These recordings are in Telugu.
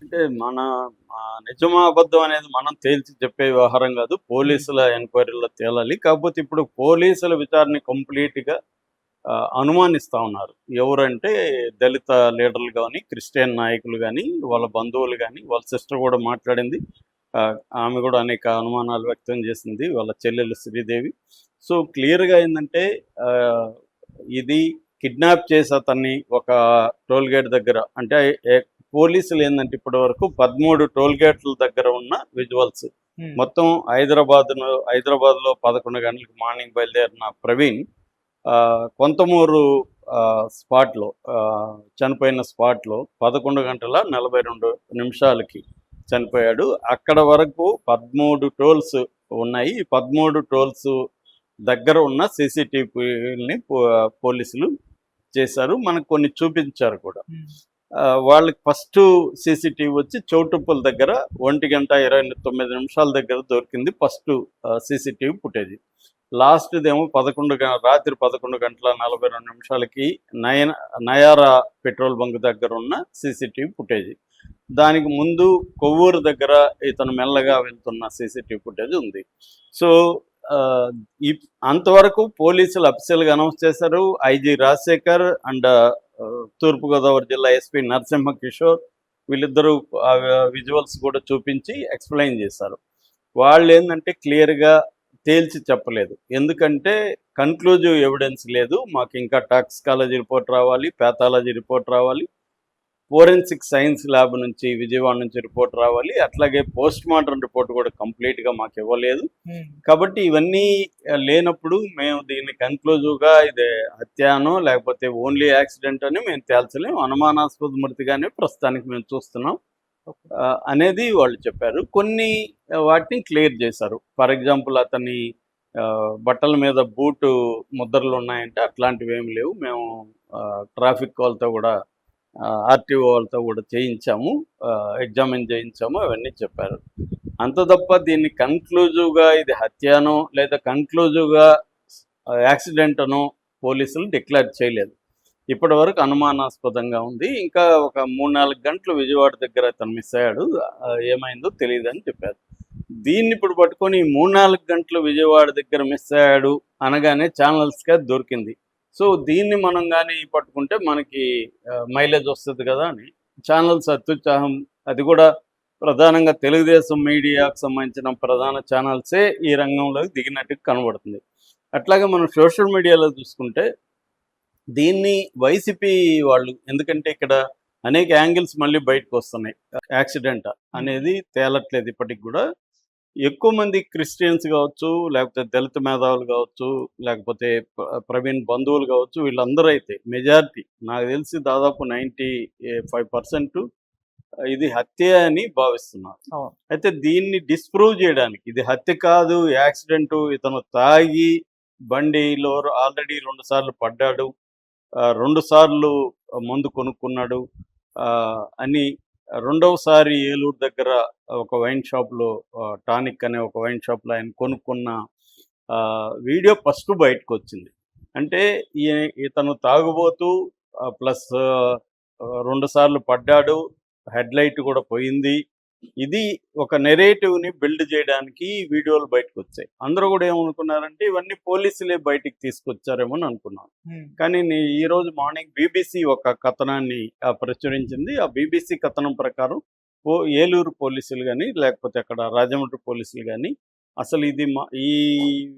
అంటే మన నిజమా అబద్ధం అనేది మనం తేల్చి చెప్పే వ్యవహారం కాదు. హ్మ్. పోలీసుల ఎంక్వైరీలో తేలాలి. కాకపోతే ఇప్పుడు పోలీసుల విచారణ కంప్లీట్‌గా అనుమానిస్తా ఉన్నారు. ఎవరంటే దళిత లీడర్లు గాని, క్రిస్టియన్ నాయకులు గాని, వాళ్ళ బంధువులు గాని, వాళ్ళ సిస్టర్ కూడా మాట్లాడింది. ఆమె కూడా అనేక అనుమానాలు వ్యక్తం చేసింది. వాళ్ళ చెల్లెలు శ్రీదేవి. సో, క్లియర్‌గా ఏందంటే ఆహ్, ఇది కిడ్నాప్ చేసి అతన్ని ఒక టోల్ గేట్ దగ్గర అంటే ఎ పోలీసులు ఏందంటే ఇప్పటివరకు 13 టోల్ గేట్ల దగ్గర ఉన్న విజువల్స్. హ్మ్. మొత్తం హైదరాబాద్‌లో 11 గంటలకు మార్నింగ్ బయలుదేరిన ప్రవీణ్ కొంతమూరు స్పాట్‌లో చనిపోయిన స్పాట్‌లో 11 గంటల 42 నిమిషాలకి చనిపోయాడు. అక్కడ వరకు 13 టోల్స్ ఉన్నాయి. ఈ 13 టోల్స్ దగ్గర ఉన్న సీసీటీవీలని పోలీసులు చేశారు. మనకు కొన్ని చూపించారు కూడా. హ్మ్. వాళ్ళకి ఫస్ట్ సీసీటీవీ వచ్చి చౌటుప్పల్ దగ్గర 1:29 దగ్గర దొరికింది ఫస్ట్ సీసీటీవీ ఫుటేజ్. లాస్ట్‌దేమో రాత్రి 11:42 నయారా పెట్రోల్ బంక్ దగ్గర ఉన్న సీసీటీవీ ఫుటేజ్. దానికి ముందు కొవ్వూరు దగ్గర ఇతను మెల్లగా వెళ్తున్న సీసీటీవీ ఫుటేజ్ ఉంది. సో, ఆహ్, ఇప్ అంతవరకు పోలీసులు అఫీషియల్‌గా అనౌన్స్ చేశారు. ఐజీ రాజశేఖర్ అండ్ తూర్పుగోదావరి జిల్లా ఎస్పీ నరసింహ కిషోర్ వీళ్ళిద్దరూ విజువల్స్ కూడా చూపించి ఎక్స్‌ప్లెయిన్ చేశారు. వాళ్ళేందంటే క్లియర్‌గా తేల్చి చెప్పలేదు. ఎందుకంటే కన్‌క్లూజివ్ ఎవిడెన్స్ లేదు. మాకింకా టాక్సికాలజీ రిపోర్ట్ రావాలి, పాథాలజీ రిపోర్ట్ రావాలి, ఫోరెన్సిక్ సైన్స్ ల్యాబ్ నుంచి విజయవాడ నుంచి రిపోర్ట్ రావాలి. అట్లాగే పోస్ట్‌మార్టం రిపోర్ట్ కూడా కంప్లీట్‌గా మాకివ్వలేదు. హ్మ్. కాబట్టి ఇవన్నీ లేనప్పుడు మేము దీన్ని కన్‌క్లూజివ్‌గా ఇది హత్యానో లేకపోతే ఓన్లీ యాక్సిడెంట్ అని మేము తేల్చలేం. అనుమానాస్పద మృతిగానే ప్రస్తుతానికి మేము చూస్తున్నాం. ఓకే. అనేది వాళ్ళు చెప్పారు. కొన్ని వాటిని క్లియర్ చేశారు. ఫర్ ఎగ్జాంపుల్ అతని బట్టల మీద బూటు ముద్రలున్నాయంటే అట్లాంటివేమి లేవు. మేము ట్రాఫిక్ వాళ్ళతో గూడా ఆర్‌టీఓ వాళ్ళతో గూడా చేయించాము. ఎగ్జామిన్ చేయించాము అవన్నీ చెప్పారు. అంత తప్ప దీన్ని కన్‌క్లూజివ్‌గా ఇది హత్యానో లేదా కన్‌క్లూజివ్‌గా యాక్సిడెంట్ అనో పోలీసులు డిక్లేర్ చేయలేదు. ఇప్పటివరకు అనుమానాస్పదంగా ఉంది. ఇంకా ఒక 3, 4 గంటలు విజయవాడ దగ్గర అతను మిస్ అయ్యాడు. ఏమైందో తెలీదని చెప్పారు. దీన్ని ఇప్పుడు పట్టుకొని 3, 4 గంటలు విజయవాడ దగ్గర మిస్ అయ్యాడు అనగానే ఛానల్స్‌కి అది దొరికింది. సో, దీన్ని మనం గాని పట్టుకుంటే మనకి మైలేజ్ వస్తది కదా అని ఛానల్స్ అత్యుత్సాహం అది కూడా ప్రధానంగా తెలుగుదేశం మీడియాకు సంబంధించిన ప్రధాన ఛానల్సే ఈ రంగంలోకి దిగినట్టుగా కనబడుతుంది. అట్లాగే మనం సోషల్ మీడియాలో చూసుకుంటే దీన్ని వైసీపీ వాళ్ళు ఎందుకంటే ఇక్కడ అనేక యాంగిల్స్ మళ్ళీ బయటకొస్తున్నాయి. యాక్సిడెంట్ హ్మ్. అనేది తేలట్లేదు ఇప్పటికి గూడా. ఎక్కువ మంది క్రిస్టియన్స్ గావచ్చు, లేకపోతే దళిత మేధావులు గావచ్చు, లేకపోతే ప్రవీణ్ బంధువులు గావచ్చు, వీళ్ళందరూ అయితే మెజారిటీ నాకు తెలిసి దాదాపు 95% ఇది హత్యే అని భావిస్తున్నారు. అవును. అయితే దీన్ని డిస్‌ప్రూవ్ జేయడానికి ఇది హత్య కాదు, యాక్సిడెంటు ఇతను తాగి బండిలో ఆల్రెడీ 2 సార్లు పడ్డాడు. 2 సార్లు మందు కొనుక్కున్నాడు అని రెండవసారి ఏలూరు దగ్గర ఒక వైన్ షాప్‌లో టానిక్ అనే ఒక వైన్ షాప్‌లో ఆయన కొనుక్కున్న వీడియో ఫస్ట్ బయటకొచ్చింది. అంటే ఈ ఇతను తాగుబోతూ ప్లస్ 2 సార్లు పడ్డాడు. హెడ్‌లైట్ కూడా పోయింది. ఇది ఒక నెరేటివ్‌ని బిల్డ్ చేయడానికి వీడియోలు బయటకొచ్చాయి. అందరూ గూడా ఏమనుకున్నారంటే ఇవన్నీ పోలీసులే బయటికి తీసుకొచ్చారేమో అని అనుకున్నారు. హ్మ్. కానీ ఈరోజు మార్నింగ్ బీబీసీ ఒక కథనాన్ని ప్రచురించింది. ఆ బీబీసీ కథనం ప్రకారం ఏలూరు పోలీసులు గాని, లేకపోతే అక్కడ రాజమండ్రి పోలీసులు గాని, అసలు ఇది ఈ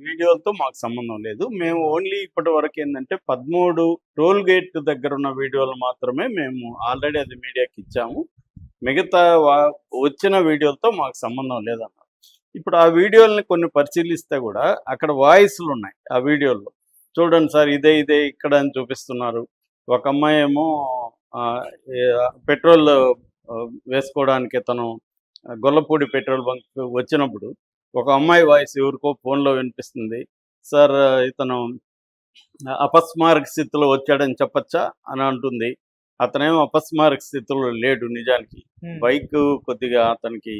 వీడియోలతో మాకు సంబంధం లేదు. మేము ఓన్లీ ఇప్పటివరకేందంటే 13 టోల్ గేట్ దగ్గరున్న వీడియోలు మాత్రమే మేము ఆల్రెడీ అది మీడియాకిచ్చాము. మిగతా వచ్చిన వీడియోలతో మాకు సంబంధం లేదన్నారు. ఇప్పుడు ఆ వీడియోలని కొన్ని పరిశీలిస్తే గూడా అక్కడ వాయిస్‌లున్నాయి ఆ వీడియోల్లో. చూడండి సార్ ఇదే ఇక్కడ అని చూపిస్తున్నారు. ఒక అమ్మాయేమో ఆహ్, ఎ పెట్రోల్ వేసుకోవడానికి తను గొల్లపూడి పెట్రోల్ బంక్ వచ్చినప్పుడు ఒక అమ్మాయి వాయిస్ ఎవరికో ఫోన్‌లో వినిపిస్తుంది. సార్ ఇతను అపస్మారక స్థితిలో వచ్చాడని చెప్పచ్చా? అని అంటుంది. అతనేమో అపస్మారక స్థితిలో లేడు నిజానికి. హ్మ్. బైకు కొద్దిగా అతనికి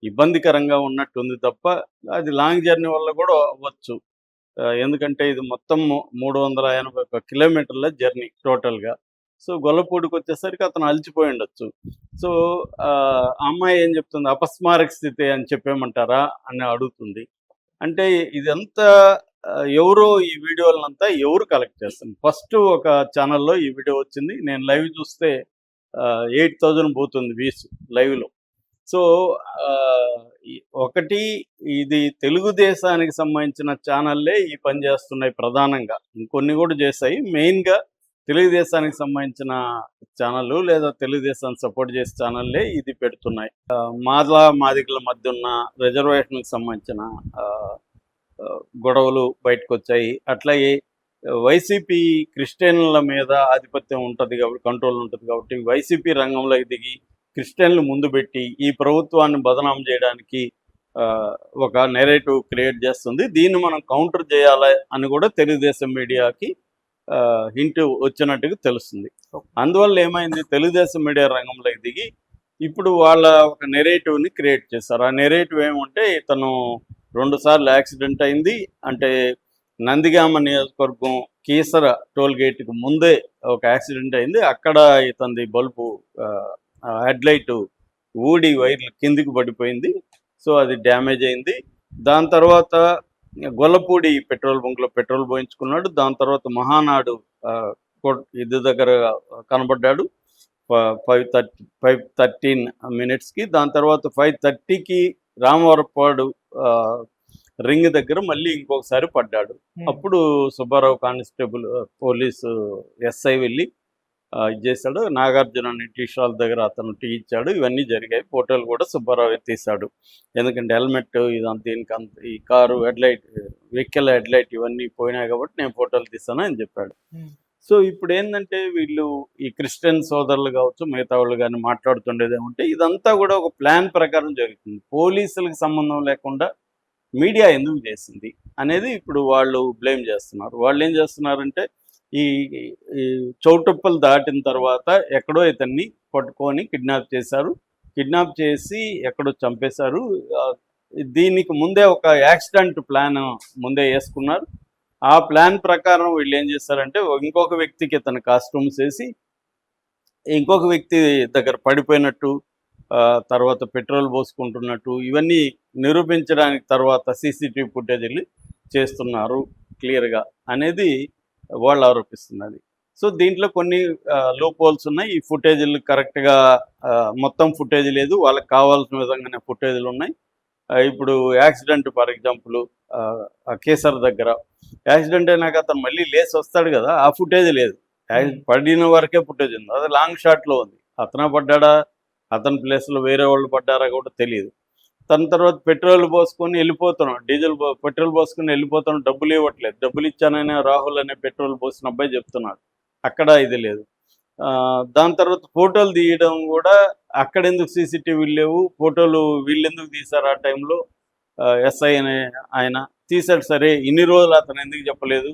ఇబ్బందికరంగా ఉన్నట్టుంది తప్ప, అది లాంగ్ జర్నీ వల్ల కూడా అవ్వచ్చు. ఎందుకంటే ఇది మొత్తం 381 కిలోమీటర్ల జర్నీ టోటల్‌గా. సో గొల్లపూడికి వచ్చేసరికి అతను అలసిపోయి ఉండొచ్చు. సో ఆ అమ్మాయి ఏం చెప్తుంది, అపస్మారక స్థితి అని చెప్పేమంటారా అని అడుగుతుంది. అంటే ఇదంతా ఎవరో ఈ వీడియోలనంతా ఎవరు కలెక్ట్ చేస్తుంది. ఫస్ట్ ఒక ఛానల్‌లో ఈ వీడియో వచ్చింది. నేను లైవ్ చూస్తే 8000 పోతుంది వ్యూస్ లైవ్‌లో. సో ఆహ్, ఈ ఒకటి ఇది తెలుగుదేశానికి సంబంధించిన ఛానళ్ళే ఈ పని చేస్తున్నాయి ప్రధానంగా. ఇంకొన్ని కూడా చేశాయి. మెయిన్‌గా తెలుగుదేశానికి సంబంధించిన ఛానళ్ళు లేదా తెలుగుదేశాన్ని సపోర్ట్ చేసే ఛానళ్ళే ఇది పెడుతున్నాయి. మాదిగల మధ్య ఉన్న రిజర్వేషన్‌కి సంబంధించిన ఆహ్, ఆహ్, గొడవలు బయటకొచ్చాయి. అట్లాగే వైసీపీ క్రిస్టియన్ల మీద ఆధిపత్యం ఉంటది కాబట్టి, కంట్రోల్ ఉంటది కాబట్టి వైసీపీ రంగంలోకి దిగి క్రిస్టియన్లు ముందు పెట్టి ఈ ప్రభుత్వాన్ని బదనాం చేయడానికి ఒక నెరేటివ్ క్రియేట్ చేస్తుంది. దీన్ని మనం కౌంటర్ చేయాలి అని కూడా తెలుగుదేశం మీడియాకి హింట్ వచ్చినట్టుగా తెలుస్తుంది. అందువల్ల ఏమైంది, తెలుగుదేశం మీడియా రంగంలోకి దిగి ఇప్పుడు వాళ్ళ ఒక నెరేటివ్ని క్రియేట్ చేశారు. ఆ నెరేటివ్ ఏమంటే ఇతను 2 సార్లు యాక్సిడెంట్ అయింది, అంటే నందిగామ నియోజకవర్గం కీసర టోల్ గేట్కి ముందే ఒక యాక్సిడెంట్ అయింది. అక్కడ ఇతనిది బల్బు హెడ్లైట్ ఊడి వైర్లు కిందికి పడిపోయింది. సో అది డ్యామేజ్ అయింది. దాని తర్వాత గొల్లపూడి పెట్రోల్ బంక్లో పెట్రోల్ పోయించుకున్నాడు. దాని తర్వాత మహానాడు ఇది దగ్గర కనబడ్డాడు 5:13 మినిట్స్కి. దాని తర్వాత 5:30కి రామవరపాడు రింగ్ దగ్గర మళ్ళీ ఇంకొకసారి పడ్డాడు. అప్పుడు సుబ్బారావు కానిస్టేబుల్ పోలీసు ఎస్ఐ వెళ్ళి ఇది చేశాడు. నాగార్జున టీ స్టాల్ దగ్గర అతను టీ ఇచ్చాడు. ఇవన్నీ జరిగాయి. ఫోటోలు కూడా సుబ్బారావు తీశాడు. ఎందుకంటే హెల్మెట్ ఇదంతా దీనికి అంత ఈ కారు హెడ్లైట్ వెహికల్ హెడ్లైట్ ఇవన్నీ పోయినాయి కాబట్టి నేను ఫోటోలు తీస్తాను అని చెప్పాడు. సో ఇప్పుడు ఏంటంటే వీళ్ళు ఈ క్రిస్టియన్ సోదరులు కావచ్చు, మిగతా వాళ్ళు కానీ మాట్లాడుతుండేది ఏమంటే ఇదంతా కూడా ఒక ప్లాన్ ప్రకారం జరుగుతుంది. పోలీసులకు సంబంధం లేకుండా మీడియా ఎందుకు చేసింది అనేది ఇప్పుడు వాళ్ళు బ్లేమ్ చేస్తున్నారు. వాళ్ళు ఏం చేస్తున్నారంటే ఈ చౌటుప్పలు దాటిన తర్వాత ఎక్కడో ఇతన్ని పట్టుకొని కిడ్నాప్ చేశారు. కిడ్నాప్ చేసి ఎక్కడో చంపేశారు. దీనికి ముందే ఒక యాక్సిడెంట్ ప్లాన్ ముందే వేసుకున్నారు. ఆ ప్లాన్ ప్రకారం వీళ్ళు ఏం చేస్తారంటే ఇంకొక వ్యక్తికి ఇతను కాస్ట్యూమ్స్ వేసి ఇంకొక వ్యక్తి దగ్గర పడిపోయినట్టు, తర్వాత పెట్రోల్ పోసుకుంటున్నట్టు ఇవన్నీ నిరూపించడానికి తర్వాత సీసీటీవీ ఫుటేజీలు చేస్తున్నారు క్లియర్గా అనేది వాళ్ళు ఆరోపిస్తున్నది. సో దీంట్లో కొన్ని లూప్ హోల్స్ ఉన్నాయి. ఈ ఫుటేజీలు కరెక్ట్గా మొత్తం ఫుటేజ్ లేదు, వాళ్ళకి కావాల్సిన విధంగానే ఫుటేజీలు ఉన్నాయి. ఇప్పుడు యాక్సిడెంట్ ఫర్ ఎగ్జాంపుల్ కేసర్ దగ్గర యాక్సిడెంట్ అయినాక అతను మళ్ళీ లేచి వస్తాడు కదా, ఆ ఫుటేజ్ లేదు. పడిన వరకే ఫుటేజ్ ఉంది, అది లాంగ్ షాట్లో ఉంది. అతను పడ్డా, అతని ప్లేస్లో వేరే వాళ్ళు పడ్డారా కూడా తెలియదు. తన తర్వాత పెట్రోల్ పోసుకొని వెళ్ళిపోతున్నాం, పెట్రోల్ పోసుకొని వెళ్ళిపోతున్నాం, డబ్బులు ఇవ్వట్లేదు. డబ్బులు ఇచ్చానని రాహుల్ అనే పెట్రోల్ పోసిన అబ్బాయి చెప్తున్నాడు, అక్కడ ఇది లేదు. దాని తర్వాత ఫోటోలు తీయడం కూడా అక్కడ ఎందుకు సీసీటీవీలు లేవు, ఫోటోలు వీళ్ళెందుకు తీశారు ఆ టైంలో, ఎస్ఐ అనే ఆయన తీశాడు. సరే ఇన్ని రోజులు అతను ఎందుకు చెప్పలేదు?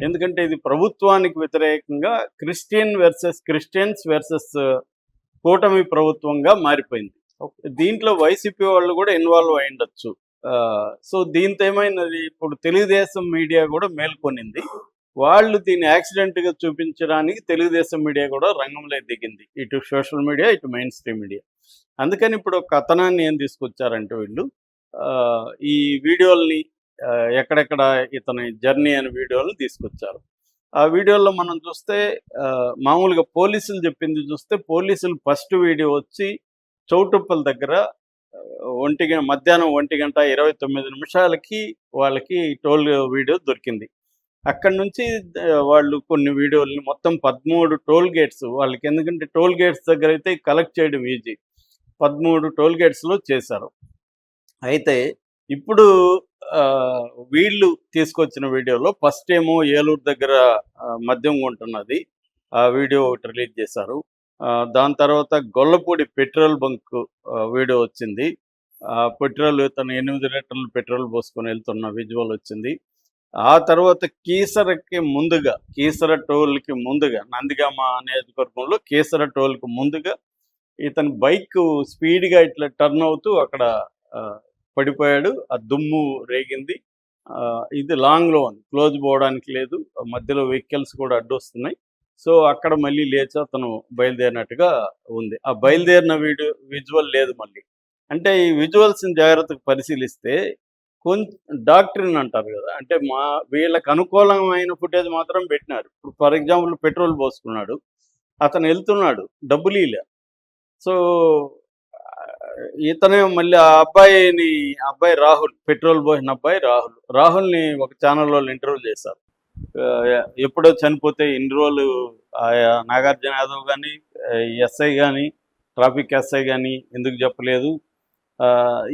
ఎందుకంటే ఇది ప్రభుత్వానికి వ్యతిరేకంగా క్రిస్టియన్స్ వర్సెస్ కూటమి ప్రభుత్వంగా మారిపోయింది. దీంట్లో వైసీపీ వాళ్ళు కూడా ఇన్వాల్వ్ అయి ఉండొచ్చు. సో దీంతో ఏమైనది, ఇప్పుడు తెలుగుదేశం మీడియా కూడా మేల్కొనింది. వాళ్ళు దీన్ని యాక్సిడెంట్గా చూపించడానికి తెలుగుదేశం మీడియా కూడా రంగంలో దిగింది, ఇటు సోషల్ మీడియా ఇటు మెయిన్ స్ట్రీమ్ మీడియా. అందుకని ఇప్పుడు ఒక కథనాన్ని ఏం తీసుకొచ్చారంటే వీళ్ళు ఈ వీడియోల్ని ఎక్కడెక్కడ ఇతని జర్నీ అనే వీడియోలను తీసుకొచ్చారు. ఆ వీడియోలో మనం చూస్తే మామూలుగా పోలీసులు చెప్పింది చూస్తే, పోలీసులు ఫస్ట్ వీడియో వచ్చి చౌటుప్పల దగ్గర మధ్యాహ్నం 1:29 వాళ్ళకి టోల్ వీడియో దొరికింది. అక్కడి నుంచి వాళ్ళు కొన్ని వీడియోలని మొత్తం 13 టోల్ గేట్స్ వాళ్ళకి, ఎందుకంటే టోల్ గేట్స్ దగ్గర అయితే కలెక్ట్ చేయడం ఈజీ, 13 టోల్ గేట్స్లో చేశారు. అయితే ఇప్పుడు వీళ్ళు తీసుకొచ్చిన వీడియోలో ఫస్ట్ ఏమో ఏలూరు దగ్గర మద్యం కొంటున్నది, ఆ వీడియో ఒకటి రిలీజ్ చేశారు. దాని తర్వాత గొల్లపూడి పెట్రోల్ బంక్ వీడియో వచ్చింది. పెట్రోల్ తను 8 లీటర్లు పెట్రోల్ పోసుకొని వెళ్తున్న విజువల్ వచ్చింది. ఆ తర్వాత కీసర టోల్కి ముందుగా నందిగామ నియోజకవర్గంలో కీసర టోల్కి ముందుగా ఇతని బైక్ స్పీడ్గా ఇట్లా టర్న్ అవుతూ అక్కడ పడిపోయాడు. ఆ దుమ్ము రేగింది. ఇది లాంగ్లో ఉంది, క్లోజ్ పోవడానికి లేదు, మధ్యలో వెహికల్స్ కూడా అడ్డొస్తున్నాయి. సో అక్కడ మళ్ళీ లేచి అతను బయలుదేరినట్టుగా ఉంది. ఆ బయలుదేరిన విజువల్ లేదు మళ్ళీ. అంటే ఈ విజువల్స్‌ని జాగ్రత్తగా పరిశీలిస్తే డాక్ట్రిన్ అంటారు గదా! అంటే వీళ్ళకి అనుకూలమైన ఫుటేజ్ మాత్రం పెట్టినారు. ఇప్పుడు ఫర్ ఎగ్జాంపుల్ పెట్రోల్ పోసుకున్నాడు. అతను ఎళ్తున్నాడు. డబ్బులీల. సో, ఇతనే మళ్ళీ ఆ అబ్బాయి రాహుల్, పెట్రోల్ పోసిన అబ్బాయి రాహుల్. రాహుల్‌ని ఒక ఛానెల్‌లోళ్ళు ఇంటర్వ్యూ చేశారు. ఎప్పుడో చనిపోతే ఇన్ని రోజులు నాగార్జున యాదవ్ గాని, ఎస్ఐ గాని, ట్రాఫిక్ ఎస్ఐ గాని ఎందుకు చెప్పలేదు?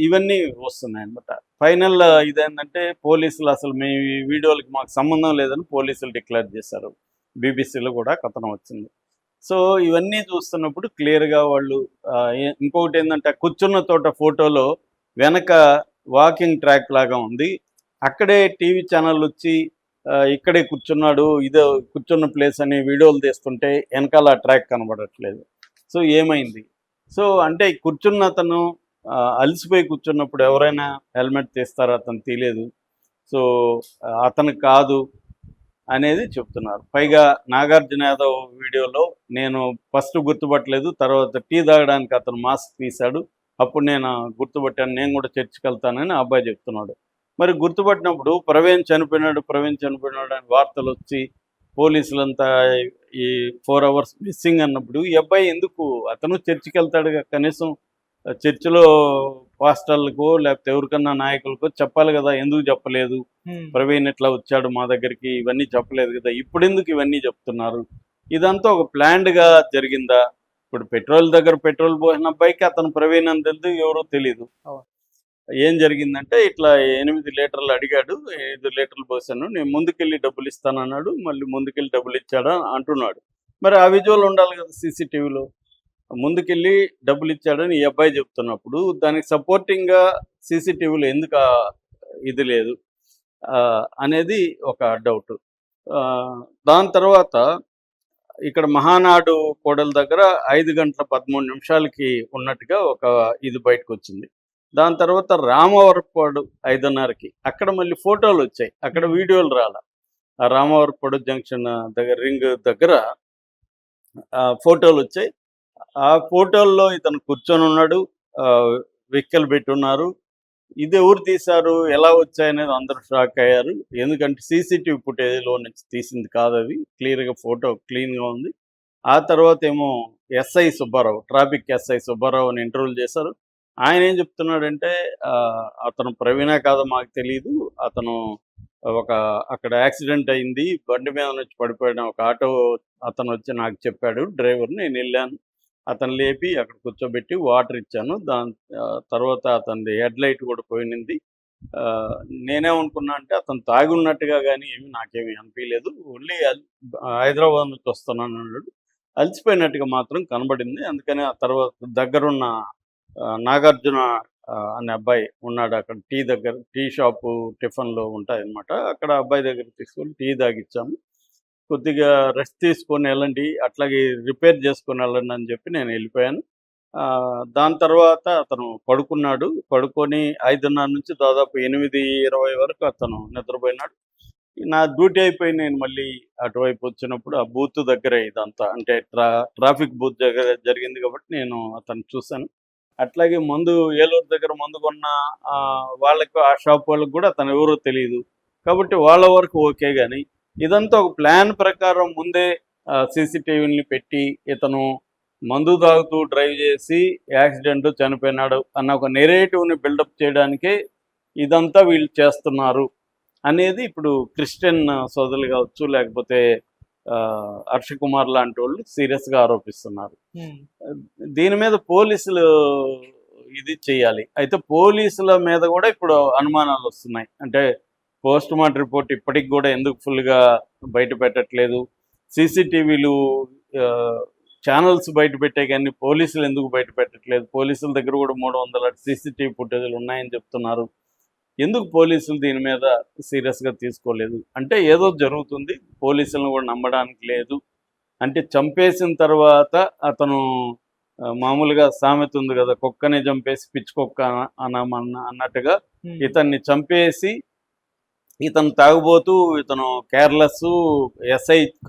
ఇవన్నీ వస్తున్నాయన్నమాట. ఫైనల్ ఇదేంటంటే పోలీసులు అసలు మీ వీడియోలకి మాకు సంబంధం లేదని పోలీసులు డిక్లేర్ చేశారు. బీబీసీలో కూడా కథనం వచ్చింది. సో ఇవన్నీ చూస్తున్నప్పుడు క్లియర్‌గా వాళ్ళు ఇంకొకటేందంటే కూర్చున్న చోట ఫోటోలో వెనక వాకింగ్ ట్రాక్ లాగా ఉంది. అక్కడే టీవీ ఛానెళ్ళొచ్చి ఇక్కడే కూర్చున్నాడు, ఇదో కూర్చున్న ప్లేస్ అని వీడియోలు తీస్తుంటే వెనకాల ట్రాక్ కనబడట్లేదు. సో ఏమైంది? సో అంటే కూర్చున్న అతను అలసిపోయి కూర్చున్నప్పుడు ఎవరైనా హెల్మెట్ తీస్తారో అతను తీయలేదు. సో అతను కాదు అనేది చెప్తున్నారు. పైగా నాగార్జున యాదవ్ వీడియోలో నేను ఫస్ట్ గుర్తుపట్టలేదు, తర్వాత టీ తాగడానికి అతను మాస్క్ తీశాడు, అప్పుడు నేను గుర్తుపట్టాను, నేను కూడా చర్చికి వెళ్తానని ఆ అబ్బాయి చెప్తున్నాడు. మరి గుర్తుపట్టినప్పుడు ప్రవీణ్ చనిపోయినాడు అని వార్తలు వచ్చి పోలీసులంతా ఈ 4 అవర్స్ మిస్సింగ్ అన్నప్పుడు ఈ అబ్బాయి ఎందుకు, అతను చర్చికి వెళ్తాడుగా, కనీసం చర్చిలో పాస్టర్లకో లేకపోతే ఎవరికన్నా నాయకులకో చెప్పాలి కదా, ఎందుకు చెప్పలేదు? ప్రవీణ్ ఇట్లా వచ్చాడు మా దగ్గరికి, ఇవన్నీ చెప్పలేదు కదా, ఇప్పుడు ఎందుకు ఇవన్నీ చెప్తున్నారు? ఇదంతా ఒక ప్లాన్డ్గా జరిగిందా? ఇప్పుడు పెట్రోల్ దగ్గర పెట్రోల్ పోసిన అబ్బాయికి అతను ప్రవీణ్ అని తెలుసు, ఎవరో తెలీదు. ఏం జరిగిందంటే ఇట్లా 8 లీటర్లు అడిగాడు, 5 లీటర్లు పోసాను, నేను ముందుకెళ్ళి డబ్బులు ఇస్తానన్నాడు, మళ్ళీ ముందుకెళ్ళి డబ్బులు ఇచ్చాడా అంటున్నాడు. మరి ఆ విజువల్ ఉండాలి కదా సీసీటీవీలో. ముందుకెళ్ళి డబ్బులు ఇచ్చాడని ఈ అబ్బాయి చెప్తున్నప్పుడు దానికి సపోర్టింగ్గా సీసీటీవీలో ఎందుకు ఇది లేదు అనేది ఒక డౌట్. దాని తర్వాత ఇక్కడ మహానాడు కోడల దగ్గర 5 గంటల 13 నిమిషాలకి ఉన్నట్టుగా ఒక ఇది బయటకు వచ్చింది. దాని తర్వాత రామవరపాడు 5:30కి అక్కడ మళ్ళీ ఫోటోలు వచ్చాయి, అక్కడ వీడియోలు రాల. ఆ రామవరపాడు జంక్షన్ దగ్గర రింగ్ దగ్గర ఫోటోలు వచ్చాయి. ఆ ఫోటోల్లో ఇతను కూర్చొని ఉన్నాడు, వెహికల్ పెట్టున్నారు. ఇది ఎవరు తీశారు, ఎలా వచ్చాయనేది అందరూ షాక్ అయ్యారు. ఎందుకంటే సీసీటీవీ ఫుటేజ్లో నుంచి తీసింది కాదు, అవి క్లియర్గా ఫోటో క్లీన్గా ఉంది. ఆ తర్వాత ఏమో SI Subbarao, traffic SI Subbarao అని ఇంటర్వ్యూలు చేశారు. ఆయన ఏం చెప్తున్నాడంటే అతను ప్రవీణ కాదో మాకు తెలియదు, అతను అక్కడ యాక్సిడెంట్ అయింది, బండి మీద నుంచి పడిపోయిన ఒక ఆటో అతను వచ్చి నాకు చెప్పాడు డ్రైవర్, నేను వెళ్ళాను, అతను లేపి అక్కడ కూర్చోబెట్టి వాటర్ ఇచ్చాను, దాని తర్వాత అతని హెడ్ లైట్ కూడా పోయింది. నేనేమనుకున్నా అంటే అతను తాగి ఉన్నట్టుగా కానీ నాకేమీ అనిపించలేదు, ఓన్లీ హైదరాబాద్ నుంచి వస్తున్నాను అన్నాడు. అలసిపోయినట్టుగా మాత్రం కనబడింది. అందుకని ఆ తర్వాత దగ్గరున్న నాగార్జున అనే అబ్బాయి ఉన్నాడు అక్కడ, టీ షాపు టిఫిన్లో ఉంటాయన్నమాట, అక్కడ అబ్బాయి దగ్గర తీసుకొని టీ తాగిచ్చాము. కొద్దిగా రెస్ట్ తీసుకొని వెళ్ళండి, అట్లాగే రిపేర్ చేసుకొని వెళ్ళండి అని చెప్పి నేను వెళ్ళిపోయాను. దాని తర్వాత అతను పడుకున్నాడు. పడుకొని 5:30 నుంచి దాదాపు 8:20 వరకు అతను నిద్రపోయినాడు. నా డ్యూటీ అయిపోయి నేను మళ్ళీ అటువైపు వచ్చినప్పుడు ఆ బూత్ దగ్గరే ఇదంతా, అంటే ట్రాఫిక్ బూత్ దగ్గర జరిగింది కాబట్టి నేను అతను చూశాను. అట్లాగే ఏలూరు దగ్గర మందు కొన్న వాళ్ళకు, ఆ షాప్ వాళ్ళకి కూడా అతను ఎవరో తెలియదు కాబట్టి వాళ్ళ వరకు ఓకే. కానీ ఇదంతా ఒక ప్లాన్ ప్రకారం ముందే సీసీటీవీని పెట్టి ఇతను మందు తాగుతూ డ్రైవ్ చేసి యాక్సిడెంట్ చనిపోయినాడు అన్న ఒక నెరేటివ్ని బిల్డప్ చేయడానికే ఇదంతా వీళ్ళు చేస్తున్నారు అనేది ఇప్పుడు క్రిస్టియన్ సోదరులు కావచ్చు, లేకపోతే హర్ష కుమార్ లాంటి వాళ్ళు సీరియస్గా ఆరోపిస్తున్నారు. దీని మీద పోలీసులు ఇది చేయాలి. అయితే పోలీసుల మీద కూడా ఇప్పుడు అనుమానాలు వస్తున్నాయి. అంటే పోస్ట్ మార్టం రిపోర్ట్ ఇప్పటికి కూడా ఎందుకు ఫుల్గా బయట పెట్టట్లేదు, సీసీటీవీలు ఛానల్స్ బయట పెట్టే కానీ పోలీసులు ఎందుకు బయట పెట్టట్లేదు, పోలీసుల దగ్గర కూడా 300 సీసీటీవీ ఫుటేజ్లు ఉన్నాయని చెప్తున్నారు, ఎందుకు పోలీసులు దీని మీద సీరియస్గా తీసుకోలేదు? అంటే ఏదో జరుగుతుంది, పోలీసులను కూడా నమ్మడానికి లేదు. అంటే చంపేసిన తర్వాత అతను మామూలుగా సామెత ఉంది కదా, కుక్కనే చంపేసి పిచ్చి కుక్క అన్నట్టుగా ఇతన్ని చంపేసి, ఇతను తాగుబోతూ, ఇతను కేర్లెస్, ఎస్ఐ